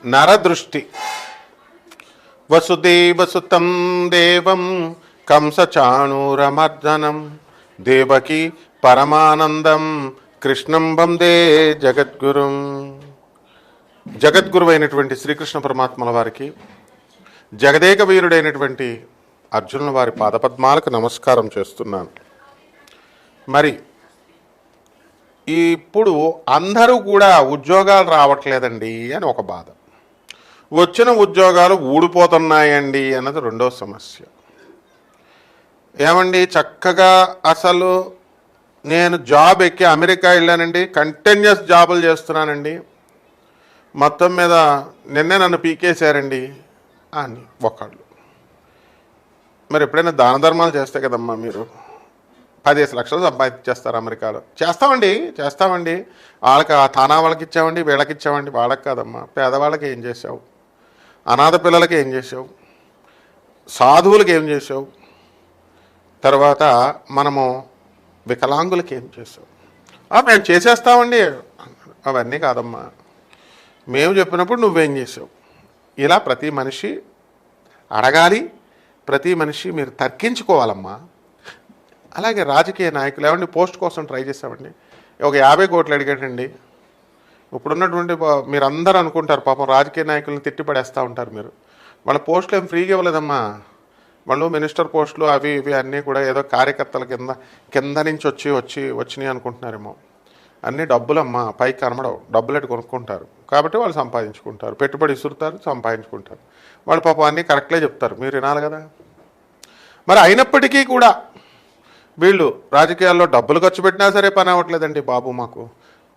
నరదృష్టి. వసుదేవసుతం దేవం కంసచాణూరమర్దనం దేవకి పరమానందం కృష్ణం వందే జగద్గురుం. జగద్గురువైనటువంటి శ్రీకృష్ణ పరమాత్మల వారికి, జగదేక వీరుడైనటువంటి అర్జునుల వారి పాదపద్మాలకు నమస్కారం చేస్తున్నాను. మరి ఇప్పుడు అందరూ కూడా ఉద్యోగాలు రావట్లేదండి అని ఒక బాధ, వచ్చిన ఉద్యోగాలు ఊడిపోతున్నాయండి అన్నది రెండో సమస్య. ఏమండి చక్కగా అసలు నేను జాబ్ ఎక్కి అమెరికా వెళ్ళానండి, కంటిన్యూస్ జాబులు చేస్తున్నానండి, మొత్తం మీద నిన్నే నన్ను పీకేశారండి అని ఒకళ్ళు. మరి ఎప్పుడైనా దాన ధర్మాలు చేస్తే కదమ్మా మీరు 15 లక్షలు సంపాదించేస్తారు అమెరికాలో. చేస్తామండి వాళ్ళకి ఆ తానా వాళ్ళకి ఇచ్చామండి, వీళ్ళకి ఇచ్చామండి. వాళ్ళకి కాదమ్మా, పేదవాళ్ళకి ఏం చేసావు, అనాథ పిల్లలకి ఏం చేసావు, సాధువులకి ఏం చేసావు, తర్వాత మనము వికలాంగులకి ఏం చేసావు. మేము చేసేస్తామండి. అవన్నీ కాదమ్మా, మేము చెప్పినప్పుడు నువ్వేం చేసావు. ఇలా ప్రతి మనిషి అడగాలి, ప్రతి మనిషి మీరు తర్కించుకోవాలమ్మా. అలాగే రాజకీయ నాయకులు ఏమండి పోస్ట్ కోసం ట్రై చేసామండి, ఒక 50 కోట్లు అడిగాడండి. ఇప్పుడున్నటువంటి మీరందరూ అనుకుంటారు పాపం రాజకీయ నాయకులను తిట్టిపడేస్తూ ఉంటారు మీరు. వాళ్ళ పోస్టులు ఏం ఫ్రీగా ఇవ్వలేదమ్మా. వాళ్ళు మినిస్టర్ పోస్టులు అవి ఇవి అన్నీ కూడా ఏదో కార్యకర్తల కింద నుంచి వచ్చినాయి అనుకుంటున్నారేమో. అన్నీ డబ్బులమ్మా, పైకి కనబడవు. డబ్బులెట్టు కొనుక్కుంటారు కాబట్టి వాళ్ళు సంపాదించుకుంటారు, పెట్టుబడి ఇసురుతారు, సంపాదించుకుంటారు. వాళ్ళు పాపం అన్నీ కరెక్ట్లే చెప్తారు, మీరు వినాలి కదా. మరి అయినప్పటికీ కూడా వీళ్ళు రాజకీయాల్లో డబ్బులు ఖర్చు పెట్టినా సరే పని అవ్వట్లేదండి బాబు, మాకు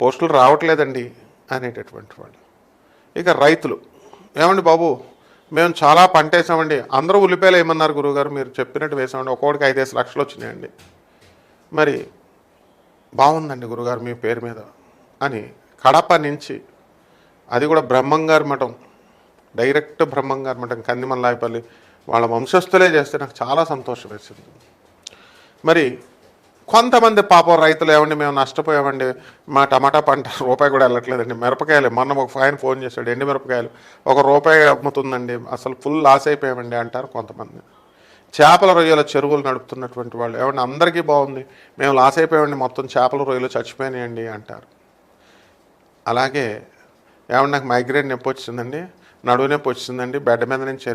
పోస్టులు రావట్లేదండి అనేటటువంటి వాళ్ళు. ఇక రైతులు ఏమండి బాబు, మేము చాలా పంట వేసామండి, అందరూ ఉల్లిపాయలు ఏమన్నారు గురువుగారు, మీరు చెప్పినట్టు వేసామండి, ఒక్కొక్కడికి 5-5 లక్షలు వచ్చినాయండి. మరి బాగుందండి గురుగారు మీ పేరు మీద అని కడప నుంచి, అది కూడా బ్రహ్మంగారి మఠం, డైరెక్ట్ బ్రహ్మంగారి మఠం కందిమల్లాయపల్లి వాళ్ళ వంశస్థులే చేస్తే నాకు చాలా సంతోషం వేసింది. మరి కొంతమంది పాపం రైతులు ఏమండి మేము నష్టపోయామండి, మా టమాటా పంట రూపాయి కూడా వెళ్ళట్లేదండి, మిరపకాయలు మొన్న ఒక ఆయన ఫోన్ చేశాడు, ఎండి మిరపకాయలు ₹1 అమ్ముతుందండి, అసలు ఫుల్ లాస్ అయిపోయామండి అంటారు కొంతమంది. చేపల రొయ్యల చెరువులు నడుపుతున్నటువంటి వాళ్ళు ఏమండి అందరికీ బాగుంది, మేము లాస్ అయిపోయామండి, మొత్తం చేపల రొయ్యలు చచ్చిపోయినాయండి అంటారు. అలాగే ఏమన్నా నాకు మైగ్రేన్ నొప్పి వచ్చిందండి, నడువు నొప్పి వచ్చిందండి, బెడ్ మీద నుంచి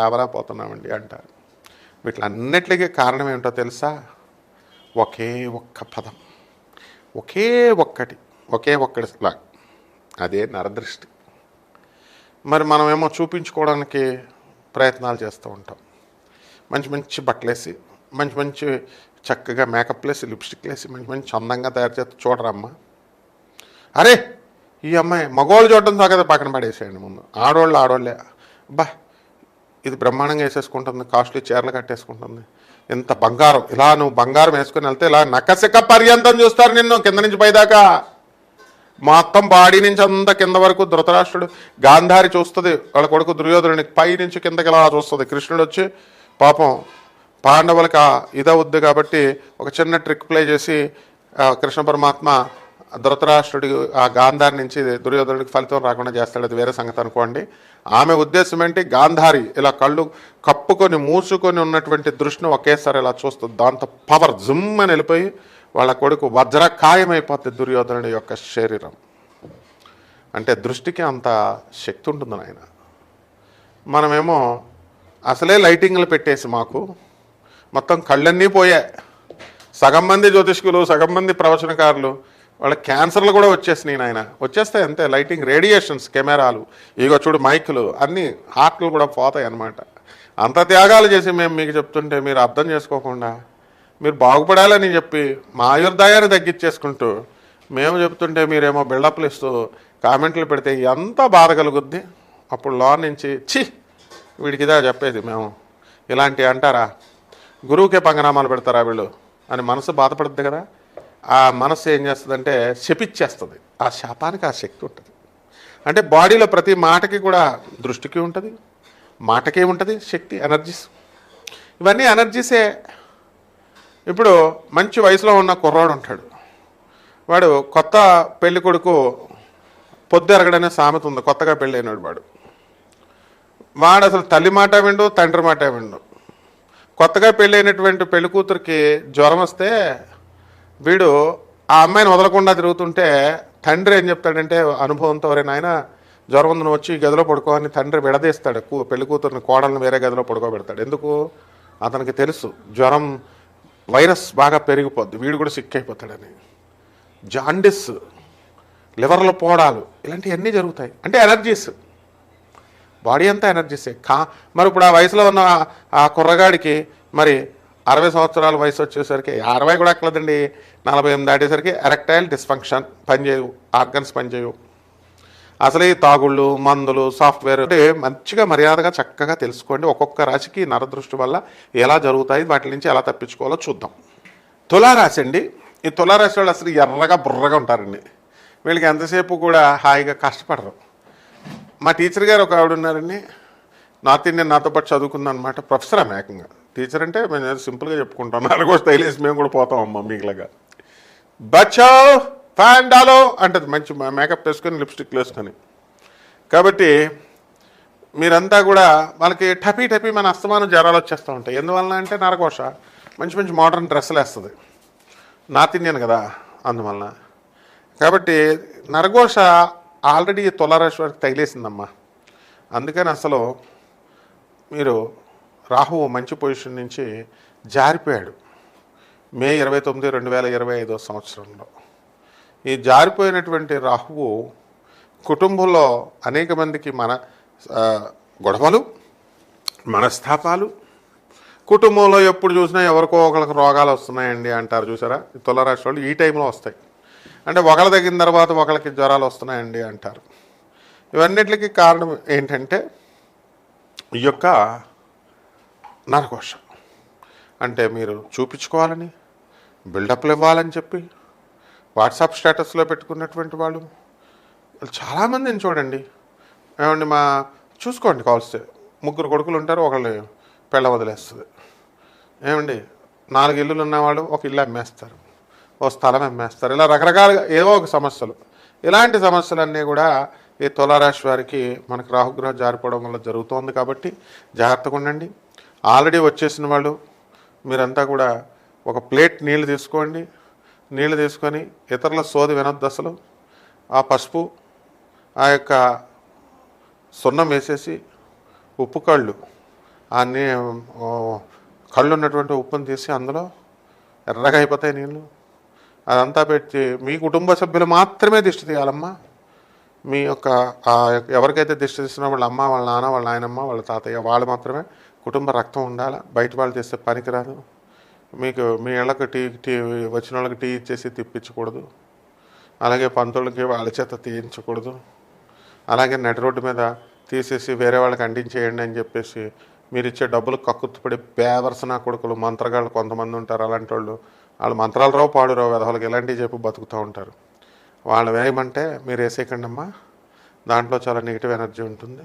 లేవలేకపోతున్నామండి అంటారు. వీటిలన్నిటికీ కారణం ఏమిటో తెలుసా? ఒకే ఒక్క పదం, ఒకే ఒక్కటిలా, అదే నరదృష్టి. మరి మనమేమో చూపించుకోవడానికి ప్రయత్నాలు చేస్తూ ఉంటాం. మంచి బట్టలేసి, మంచి చక్కగా మేకప్ వేసి, లిప్స్టిక్ వేసి, మంచి అందంగా తయారు చేస్తే చూడరమ్మా. అరే ఈ అమ్మాయి మగవాళ్ళు చూడడం సాగదా పక్కన పడేసేయండి. ముందు ఆడోళ్ళే అబ్బా ఇది బ్రహ్మాండంగా వేసేసుకుంటుంది, కాస్ట్లీ చీరలు కట్టేసుకుంటుంది, ఇంత బంగారం, ఇలా నువ్వు బంగారం వేసుకుని వెళ్తే ఇలా నకసిక పర్యంతం చూస్తారు నిన్ను, కింద నుంచి పైదాకా మొత్తం బాడీ నుంచి అంత కింద వరకు. ధృతరాష్ట్రుడు గాంధారి చూస్తుంది వాళ్ళ కొడుకు దుర్యోధనుని, పై నుంచి కిందకి ఇలా చూస్తుంది. కృష్ణుడు వచ్చి పాపం పాండవులకి ఇదవుద్ది కాబట్టి ఒక చిన్న ట్రిక్ ప్లే చేసి కృష్ణ పరమాత్మ ధృతరాష్ట్రుడి ఆ గాంధారి నుంచి దుర్యోధనుడికి ఫలితం రాకుండా చేస్తాడు, అది వేరే సంగతి అనుకోండి. ఆమె ఉద్దేశం ఏంటి, గాంధారి ఇలా కళ్ళు కప్పుకొని మూసుకొని ఉన్నటువంటి దృష్టిని ఒకేసారి ఇలా చూస్తుంది, దాంతో పవర్ జుమ్ అని వెళ్ళిపోయి వాళ్ళ కొడుకు వజ్రకాయమైపోతుంది దుర్యోధనుడి యొక్క శరీరం. అంటే దృష్టికి అంత శక్తి ఉంటుంది నాయన. మనమేమో అసలే లైటింగ్లు పెట్టేసి మాకు మొత్తం కళ్ళన్నీ పోయాయి. సగం మంది జ్యోతిష్కులు, సగం మంది ప్రవచనకారులు వాళ్ళ క్యాన్సర్లు కూడా వచ్చేసినాయి నాయన. వచ్చేస్తాయి అంతే, లైటింగ్, రేడియేషన్స్, కెమెరాలు, ఇగో చూడు మైకులు, అన్నీ హార్ట్లు కూడా పోతాయి అన్నమాట. అంత త్యాగాలు చేసి మేము మీకు చెప్తుంటే మీరు అర్థం చేసుకోకుండా, మీరు బాగుపడాలని చెప్పి మా ఆయుర్దాయాన్ని తగ్గించేసుకుంటూ మేము చెప్తుంటే మీరేమో బిల్డప్లు ఇస్తూ కామెంట్లు పెడితే ఎంత బాధ కలుగుద్ది. అప్పుడు లోన్ నుంచి వీడికి ఇదా చెప్పేది, మేము ఇలాంటివి అంటారా, గురువుకే పంగనామాలు పెడతారా వీళ్ళు అని మనసు బాధపడుద్ది కదా. ఆ మనసు ఏం చేస్తుందంటే శపిచ్చేస్తుంది. ఆ శాపానికి ఆ శక్తి ఉంటుంది. అంటే బాడీలో ప్రతి మాటకి కూడా దృష్టికి ఉంటుంది, మాటకే ఉంటుంది శక్తి, ఎనర్జీస్. ఇవన్నీ ఎనర్జీసే. ఇప్పుడు మంచి వయసులో ఉన్న కుర్రాడు ఉంటాడు, వాడు కొత్త పెళ్లి కొడుకు పొద్దు ఎరగడనే సామెత ఉంది. కొత్తగా పెళ్ళైనడు వాడు అసలు తల్లి మాట విండు, తండ్రి మాట విండు. కొత్తగా పెళ్ళైనటువంటి పెళ్లి కూతురికి జ్వరం వస్తే వీడు ఆ అమ్మాయిని వదలకుండా తిరుగుతుంటే తండ్రి ఏం చెప్తాడంటే అనుభవంతో, ఎవరైనా ఆయన జ్వరం ఉందని వచ్చి ఈ గదిలో పడుకోవాలని తండ్రి విడదీస్తాడు. పెళ్లి కూతురిని, కోడల్ని వేరే గదిలో పడుకోబెడతాడు. ఎందుకు? అతనికి తెలుసు జ్వరం వైరస్ బాగా పెరిగిపోద్ది, వీడు కూడా సిక్ అయిపోతాడని. జాండిస్, లివర్లో పోడాలు, ఇలాంటివన్నీ జరుగుతాయి. అంటే ఎనర్జీస్, బాడీ అంతా ఎనర్జీసే. మరి ఇప్పుడు ఆ వయసులో ఉన్న ఆ కుర్రగాడికి మరి 60 సంవత్సరాల వయసు వచ్చేసరికి, 60 కూడా ఎక్కలేదండి, 48 దాటేసరికి ఎరెక్టైల్ డిస్ఫంక్షన్, పనిచేయవు, ఆర్గన్స్ పనిచేయవు. అసలు ఈ తాగుళ్ళు, మందులు, సాఫ్ట్వేర్ అంటే మంచిగా మర్యాదగా చక్కగా తెలుసుకోండి. ఒక్కొక్క రాశికి నరదృష్టి వల్ల ఎలా జరుగుతాయి, వాటి నుంచి ఎలా తప్పించుకోవాలో చూద్దాం. తులారాశి అండి. ఈ తులారాశి వాళ్ళు అసలు ఎర్రగా బుర్రగా ఉంటారండి. వీళ్ళకి ఎంతసేపు కూడా హాయిగా కష్టపడరు. మా టీచర్ గారు ఒక ఆవిడ ఉన్నారండి, నార్త్ ఇండియన్, నాతో పాటు చదువుకుందనమాట. ప్రొఫెసర్ ఆమె ఏకంగా. టీచర్ అంటే మేము సింపుల్గా చెప్పుకుంటాం, నలుగో స్టైలేసి మేము కూడా పోతాం అమ్మ మీకులాగా. బచ్చో ఫ్యాన్ డాలో అంటది, మంచి మేకప్ వేసుకొని, లిప్స్టిక్ వేసుకొని. కాబట్టి మీరంతా కూడా వాళ్ళకి టపీ మన అస్తమానం జ్వరాలు వచ్చేస్తూ ఉంటాయి. ఎందువలన అంటే నరఘోష మంచి మంచి మోడర్న్ డ్రెస్సులు వేస్తుంది, నార్త్ ఇండియన్ కదా, అందువలన. కాబట్టి నరఘోష ఆల్రెడీ తులారాశి వారికి తగిలేసిందమ్మా. అందుకని అసలు మీరు రాహువు మంచి పొజిషన్ నుంచి జారిపోయాడు మే 29, 2025 సంవత్సరంలో. ఈ జారిపోయినటువంటి రాహువు కుటుంబంలో అనేక మందికి గొడవలు, మనస్తాపాలు, కుటుంబంలో ఎప్పుడు చూసినా ఎవరికో ఒకరికి రోగాలు వస్తున్నాయండి అంటారు చూసారా. తులారాశి వాళ్ళు ఈ టైంలో వస్తాయి. అంటే ఒకళ్ళ తగ్గిన తర్వాత ఒకళ్ళకి జ్వరాలు వస్తున్నాయండి అంటారు. ఇవన్నిటికీ కారణం ఏంటంటే ఈ యొక్క నరఘోష. అంటే మీరు చూపించుకోవాలని, బిల్డప్లు ఇవ్వాలని చెప్పి వాట్సాప్ స్టేటస్లో పెట్టుకున్నటువంటి వాళ్ళు చాలామందిని చూడండి. ఏమండి చూసుకోండి, కావలిస్తే 3 కొడుకులు ఉంటారు, ఒకళ్ళు పెళ్ళ వదిలేస్తుంది. ఏమండి 4 ఇల్లులు ఉన్నవాళ్ళు ఒక ఇల్లు అమ్మేస్తారు, ఓ స్థలం అమ్మేస్తారు. ఇలా రకరకాలుగా ఏవో ఒక సమస్యలు. ఇలాంటి సమస్యలన్నీ కూడా ఈ తులారాశి వారికి మనకు రాహుగ్రహం జారిపోవడం వల్ల జరుగుతోంది. కాబట్టి జాగ్రత్తగా ఉండండి. ఆల్రెడీ వచ్చేసిన వాళ్ళు మీరంతా కూడా ఒక ప్లేట్ నీళ్ళు తీసుకోండి. నీళ్ళు తీసుకొని ఇతరుల సోది వినొద్దు అసలు. ఆ పసుపు, ఆ యొక్క సున్నం వేసేసి, ఉప్పు కళ్ళు, ఆ కళ్ళు ఉన్నటువంటి ఉప్పును తీసి అందులో ఎర్రగా అయిపోతాయి నీళ్ళు. అదంతా పెట్టి మీ కుటుంబ సభ్యులు మాత్రమే దిష్టి తీయాలమ్మా. మీ యొక్క ఎవరికైతే దిష్టి తీస్తున్నా వాళ్ళ అమ్మ, వాళ్ళ నాన్న, వాళ్ళ నాయనమ్మ, వాళ్ళ తాతయ్య, వాళ్ళు మాత్రమే కుటుంబ రక్తం ఉండాలి. బయట వాళ్ళు చేస్తే పనికిరాదు. మీకు మీ ఇళ్ళకి టీ వచ్చిన వాళ్ళకి టీ ఇచ్చేసి తిప్పించకూడదు. అలాగే పంతులకి వాళ్ళ చేత తీయించకూడదు. అలాగే నడి రోడ్డు మీద తీసేసి వేరే వాళ్ళకి అంటించేయండి అని చెప్పేసి మీరు ఇచ్చే డబ్బులు కక్కుతుపడి బేవర్సన కొడుకులు, మంత్రగాళ్ళు కొంతమంది ఉంటారు. అలాంటి వాళ్ళు మంత్రాలు రావు, పాడు రావు, వెధవలకి ఇలాంటివి చెప్పి బతుకుతూ ఉంటారు. వాళ్ళు వేయమంటే మీరు వేసేయకండి అమ్మా. దాంట్లో చాలా నెగిటివ్ ఎనర్జీ ఉంటుంది.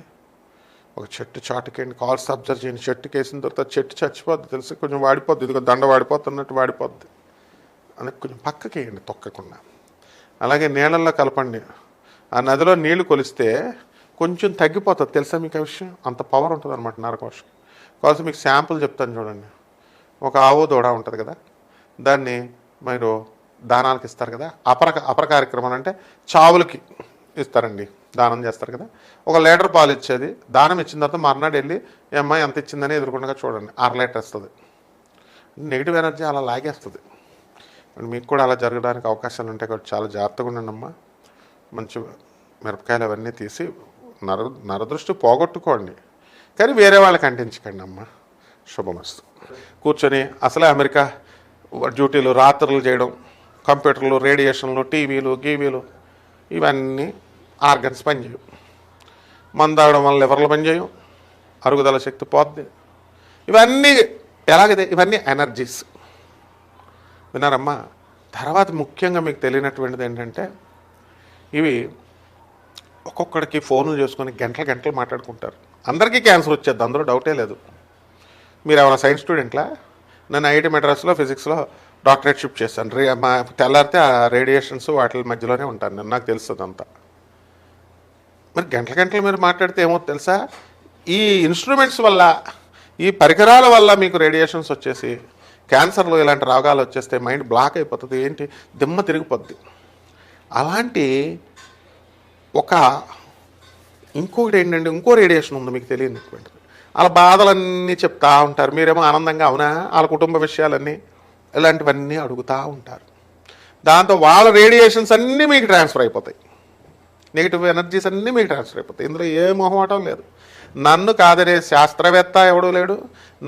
ఒక చెట్టు చాటుకేయండి, కాల్స్ అబ్జర్వ్ చేయండి. చెట్టుకి వేసిన తర్వాత చెట్టు చచ్చిపోద్ది తెలిసి, కొంచెం వాడిపోద్ది, ఇదిగో దండ వాడిపోతున్నట్టు వాడిపోద్ది అని కొంచెం పక్కకి వేయండి తొక్కకుండా. అలాగే నీళ్ళల్లో కలపండి. ఆ నదిలో నీళ్లు కొలిస్తే కొంచెం తగ్గిపోతుంది తెలుసా మీకు ఆ విషయం. అంత పవర్ ఉంటుంది అనమాట నరకోశకి. కావాల్సి మీకు శాంపుల్ చెప్తాను చూడండి. ఒక ఆవు దూడ ఉంటుంది కదా, దాన్ని మీరు దానాలకు ఇస్తారు కదా. అపర కార్యక్రమాలు అంటే చావులకి ఇస్తారండి, దానం చేస్తారు కదా. 1 లీటర్ పాలు ఇచ్చేది దానం ఇచ్చిన తర్వాత మర్నాడు వెళ్ళి ఈ అమ్మాయి ఎంత ఇచ్చిందని ఎదుర్కొండగా చూడండి, 1/2 లీటర్ ఇస్తుంది. నెగిటివ్ ఎనర్జీ అలా లాగేస్తుంది. మీకు కూడా అలా జరగడానికి అవకాశాలు ఉంటాయి కాబట్టి చాలా జాగ్రత్తగా ఉండండి అమ్మా. మంచి మిరపకాయలు అవన్నీ తీసి నరదృష్టి పోగొట్టుకోండి, కానీ వేరే వాళ్ళకి అంటించకండి అమ్మ. శుభమస్తు. కూర్చొని అసలే అమెరికా డ్యూటీలు, రాత్రులు చేయడం, కంప్యూటర్లు, రేడియేషన్లు, టీవీలు, గీవీలు, ఇవన్నీ ఆర్గన్స్ పనిచేయవు. మందాగడం వల్ల లివర్లు పనిచేయవు, అరుగుదల శక్తి పోద్ది. ఇవన్నీ ఎలాగైతే ఇవన్నీ ఎనర్జీస్. విన్నారమ్మా. తర్వాత ముఖ్యంగా మీకు తెలియనటువంటిది ఏంటంటే, ఇవి ఒక్కొక్కడికి ఫోన్లు చేసుకొని గంటలు మాట్లాడుకుంటారు. అందరికీ క్యాన్సర్ వచ్చేది, అందులో డౌటే లేదు. మీరు ఏమైనా సైన్స్ స్టూడెంట్లా? నేను ఐఐటి మెడ్రాస్లో ఫిజిక్స్లో డాక్టరేట్ షిఫ్ట్ చేశాను. తెల్లారితే ఆ రేడియేషన్స్ వాటి మధ్యలోనే ఉంటాను నేను, నాకు తెలుస్తుంది అంతా. మరి గంటల గంటలు మీరు మాట్లాడితే ఏమో తెలుసా, ఈ ఇన్స్ట్రుమెంట్స్ వల్ల, ఈ పరికరాల వల్ల మీకు రేడియేషన్స్ వచ్చేసి క్యాన్సర్లు ఇలాంటి రోగాలు వచ్చేస్తే మైండ్ బ్లాక్ అయిపోతుంది, ఏంటి దిమ్మ తిరిగిపోద్ది. అలాంటి ఒక ఇంకొకటి ఏంటంటే ఇంకో రేడియేషన్ ఉంది మీకు తెలియనిటువంటిది. వాళ్ళ బాధలన్నీ చెప్తా ఉంటారు, మీరేమో ఆనందంగా అవునా వాళ్ళ కుటుంబ విషయాలన్నీ ఇలాంటివన్నీ అడుగుతూ ఉంటారు. దాంతో వాళ్ళ రేడియేషన్స్ అన్నీ మీకు ట్రాన్స్ఫర్ అయిపోతాయి, నెగిటివ్ ఎనర్జీస్ అన్నీ మీకు ట్రాన్స్ఫర్ అయిపోతాయి. ఇందులో ఏ మొహమాటం లేదు. నన్ను కాదనే శాస్త్రవేత్త ఎవడూ లేడు,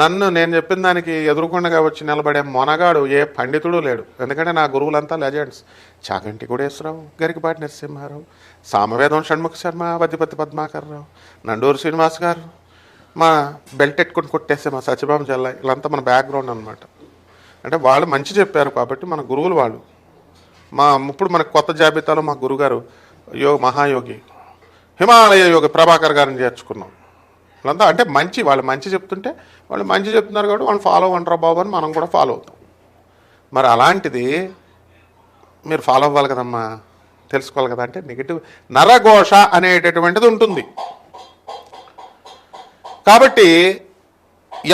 నన్ను నేను చెప్పిన దానికి ఎదురుకొండగా వచ్చి నిలబడే మొనగాడు ఏ పండితుడు లేడు. ఎందుకంటే నా గురువులంతా లెజెండ్స్. చాగంటి కోటేశ్వరరావు, గరికపాటి నరసింహారావు, సామవేదం షణ్ముఖ శర్మ, వద్దిపత్తి పద్మాకర్రావు, నండూరు శ్రీనివాస్ గారు, మా బెల్ట్ ఎట్టుకొని కొట్టేసే మా సత్యభామ చెల్ల, వీళ్ళంతా మన బ్యాక్గ్రౌండ్ అనమాట. అంటే వాళ్ళు మంచి చెప్పారు కాబట్టి మన గురువులు వాళ్ళు. ఇప్పుడు మనకు కొత్త జాబితాలో మా గురుగారు మహాయోగి హిమాలయ యోగి ప్రభాకర్ గారిని చేర్చుకున్నాం. వాళ్ళంతా అంటే మంచి, వాళ్ళు మంచి చెప్తుంటే వాళ్ళు మంచి చెప్తున్నారు కాబట్టి వాళ్ళు ఫాలో అవ్వంటారా బాబు అని మనం కూడా ఫాలో అవుతాం. మరి అలాంటిది మీరు ఫాలో అవ్వాలి కదమ్మా, తెలుసుకోవాలి కదా. అంటే నెగిటివ్ నరఘోష అనేటటువంటిది ఉంటుంది. కాబట్టి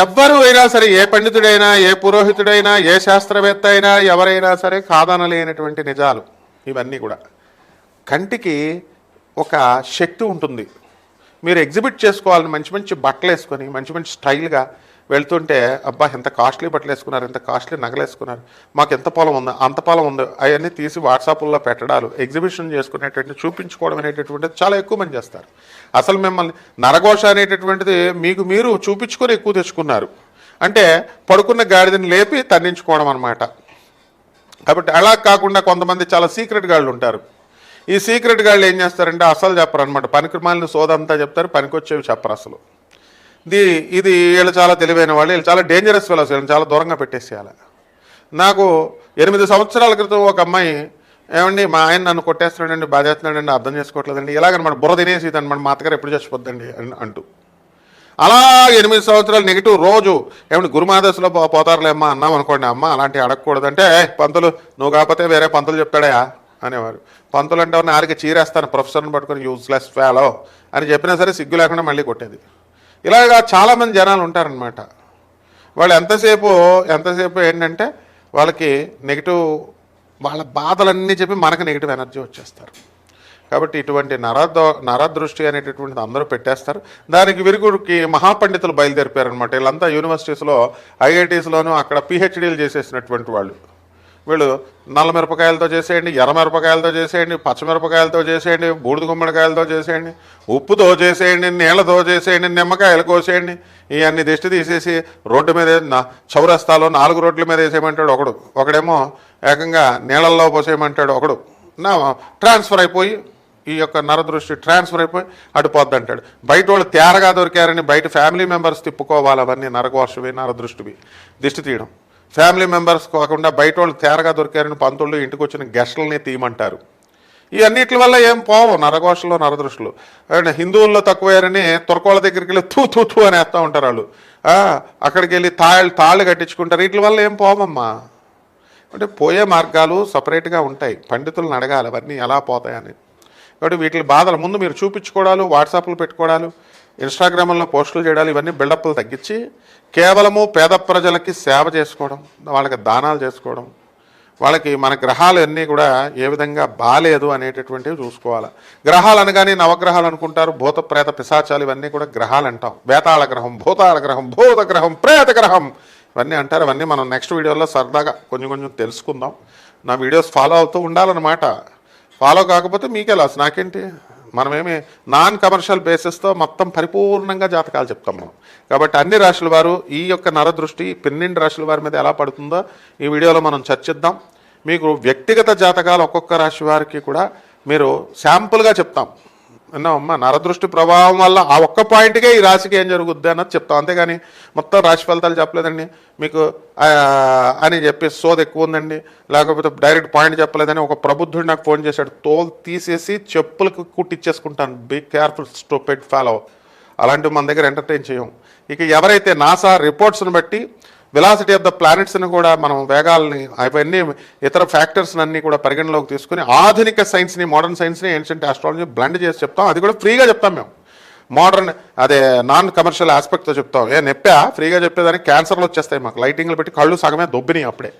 ఎవ్వరు అయినా సరే, ఏ పండితుడైనా, ఏ పురోహితుడైనా, ఏ శాస్త్రవేత్త అయినా, ఎవరైనా సరే కాదనలేనటువంటి నిజాలు ఇవన్నీ కూడా. కంటికి ఒక శక్తి ఉంటుంది. మీరు ఎగ్జిబిట్ చేసుకోవాలని మంచి మంచి బట్టలు వేసుకొని మంచి మంచి స్టైల్గా వెళ్తుంటే, అబ్బా ఎంత కాస్ట్లీ బట్టలు వేసుకున్నారు, ఎంత కాస్ట్లీ నగలు వేసుకున్నారు, మాకు ఎంత పొలం ఉందో అంత పొలం ఉందో, అవన్నీ తీసి వాట్సాప్లో పెట్టడాలు, ఎగ్జిబిషన్ చేసుకునేటువంటి చూపించుకోవడం అనేటటువంటిది చాలా ఎక్కువ మంది చేస్తారు. అసలు మిమ్మల్ని నరఘోష అనేటటువంటిది మీకు మీరు చూపించుకొని ఎక్కువ తెచ్చుకున్నారు. అంటే పడుకున్న గాడిదని లేపి తన్నించుకోవడం అనమాట. కాబట్టి అలా కాకుండా కొంతమంది చాలా సీక్రెట్ గాళ్ళు ఉంటారు. ఈ సీక్రెట్ గాళ్ళు ఏం చేస్తారంటే అసలు చెప్పరు అనమాట. పనికిమాలిన సోదంతా చెప్తారు, పనికొచ్చేవి చెప్పరు అసలు. ఇది వీళ్ళు చాలా తెలివైన వాళ్ళు, వీళ్ళు చాలా డేంజరస్ ఫెలోస్, వీళ్ళని చాలా దూరంగా పెట్టేసేయాలి. నాకు 8 సంవత్సరాల క్రితం ఒక అమ్మాయి, ఏమండి మా ఆయన నన్ను కొట్టేస్తున్నాడండి, బాధేస్తున్నాడండి, అర్థం చేసుకోవట్లేదండి, ఇలాగనమాట బుర్ర తినేసి అనమాట, మా అత్తగారు ఎప్పుడు చచ్చిపోద్దండి అంటూ. అలా 8 సంవత్సరాలు నెగిటివ్ రోజు ఏమంటే గురుమాదశలో పోతారులేమ్మా అన్నాం అనుకోండి. అమ్మ అలాంటివి అడగకూడదంటే, పంతులు నువ్వు కాకపోతే వేరే పంతులు చెప్తాడా అనేవారు. పంతులు అంటే నారికి చీరేస్తాను ప్రొఫెసర్ని పట్టుకొని యూజ్లెస్ ఫెలో అని చెప్పినా సరే సిగ్గు లేకుండా మళ్ళీ కొట్టేది. ఇలాగా చాలామంది జనాలు ఉంటారనమాట. వాళ్ళు ఎంతసేపు ఏంటంటే వాళ్ళకి నెగిటివ్, వాళ్ళ బాధలన్నీ చెప్పి మనకు నెగిటివ్ ఎనర్జీ వచ్చేస్తారు. కాబట్టి ఇటువంటి నరదృష్టి అనేటటువంటిది అందరూ పెట్టేస్తారు. దానికి విరుగుడికి మహాపండితులు బయలుదేరిపారనమాట. వీళ్ళంతా యూనివర్సిటీస్లో, ఐఐటీస్లోనూ అక్కడ పిహెచ్డీలు చేసేసినటువంటి వాళ్ళు. వీళ్ళు నల్ల మిరపకాయలతో చేసేయండి, ఎర్ర మిరపకాయలతో చేసేయండి, పచ్చమిరపకాయలతో చేసేయండి, బూడిద గుమ్మడికాయలతో చేసేయండి, ఉప్పుతో చేసేయండి, నీళ్ళతో చేసేయండి, నిమ్మకాయలు కోసేయండి, ఇవన్నీ దిష్టి తీసేసి రోడ్డు మీద చౌరస్తాలో 4 రోడ్ల మీద వేసేయమంటాడు ఒకడు, ఒకడేమో ఏకంగా నీళ్ళల్లో పోసేయమంటాడు ఒకడు. ట్రాన్స్ఫర్ అయిపోయి ఈ యొక్క నరదృష్టి ట్రాన్స్ఫర్ అయిపోయి అడిపోద్ది అంటాడు. బయట వాళ్ళు తేరగా దొరికారని బయట ఫ్యామిలీ మెంబర్స్ తిప్పుకోవాలి. అవన్నీ నరఘోషవి, నరదృష్టివి, దిష్టి తీయడం. ఫ్యామిలీ మెంబర్స్ కాకుండా బయట వాళ్ళు తేరగా దొరికారని పంతుళ్ళు ఇంటికి వచ్చిన గెస్టులని తీయమంటారు. ఈ అన్నిటి వల్ల ఏం పోవు నరఘోషలు, నరదృష్టులు. హిందువుల్లో తక్కువయ్యారని తుర్కోళ్ళ దగ్గరికి వెళ్ళి తూ తూ తూ అని వేస్తూ ఉంటారు వాళ్ళు. అక్కడికి వెళ్ళి తాళ్ళు కట్టించుకుంటారు. వీటి వల్ల ఏం పోవమ్మా. అంటే పోయే మార్గాలు సపరేట్గా ఉంటాయి. పండితులను అడగాలి అవన్నీ ఎలా పోతాయని. కాబట్టి వీటి బాధల ముందు మీరు చూపించుకోవడాలు, వాట్సాప్లు పెట్టుకోవడాలు, ఇన్స్టాగ్రామ్లో పోస్టులు చేయడాలు, ఇవన్నీ బిల్డప్లు తగ్గించి కేవలము పేద ప్రజలకి సేవ చేసుకోవడం, వాళ్ళకి దానాలు చేసుకోవడం, వాళ్ళకి మన గ్రహాలు అన్నీ కూడా ఏ విధంగా బాలేదు అనేటటువంటివి చూసుకోవాలి. గ్రహాలు అనగానే నవగ్రహాలు అనుకుంటారు, భూత ప్రేత పిశాచాలు ఇవన్నీ కూడా గ్రహాలు అంటాం. వేతాళ గ్రహం, భూతాళ గ్రహం, భూత గ్రహం, ప్రేత గ్రహం ఇవన్నీ అంటారు. అవన్నీ మనం నెక్స్ట్ వీడియోలో సరదాగా కొంచెం తెలుసుకుందాం. నా వీడియోస్ ఫాలో అవుతూ ఉండాలన్నమాట. ఫాలో కాకపోతే మీకే లాస్, నాకేంటి. మనమేమి నాన్ కమర్షియల్ బేసిస్తో మొత్తం పరిపూర్ణంగా జాతకాలు చెప్తాం మనం. కాబట్టి అన్ని రాశుల వారు ఈ యొక్క నరదృష్టి 12 రాశుల వారి మీద ఎలా పడుతుందో ఈ వీడియోలో మనం చర్చిద్దాం. మీకు వ్యక్తిగత జాతకాలు ఒక్కొక్క రాశి వారికి కూడా మీరు శాంపుల్గా చెప్తాం. అమ్మా నరదృష్టి ప్రభావం వల్ల ఆ ఒక్క పాయింట్కే ఈ రాశికి ఏం జరుగుద్ది అన్నది చెప్తాం. అంతేగాని మొత్తం రాశి ఫలితాలు చెప్పలేదండి మీకు అని చెప్పి సోది ఎక్కువ ఉందండి, లేకపోతే డైరెక్ట్ పాయింట్ చెప్పలేదని ఒక ప్రబుద్ధుడు నాకు ఫోన్ చేశాడు. తోలు తీసేసి చెప్పులకు కుట్టిచ్చేసుకుంటాను. Be careful stupid fellow. అలాంటివి మన దగ్గర ఎంటర్టైన్ చేయం. ఇక ఎవరైతే నాసా రిపోర్ట్స్ని బట్టి వెలాసిటీ ఆఫ్ ద ప్లానెట్స్ని కూడా మనం వేగాల్ని అవన్నీ ఇతర ఫ్యాక్టర్స్ అన్ని కూడా పరిగణలోకి తీసుకుని ఆధునిక సైన్స్ని, మోడర్న్ సైన్స్ని, ఏన్షియంట్ ఆస్ట్రాలజీ బ్లెండ్ చేసి చెప్తాం. అది కూడా ఫ్రీగా చెప్తాం మేము. మోడర్న్ అదే నాన్ కమర్షియల్ ఆస్పెక్ట్తో చెప్తాం. నొప్పా ఫ్రీగా చెప్పేదానికి క్యాన్సర్లు వచ్చేస్తాయి మాకు. లైటింగ్లు పెట్టి కళ్ళు సగమే దొబ్బినాయి అప్పుడే.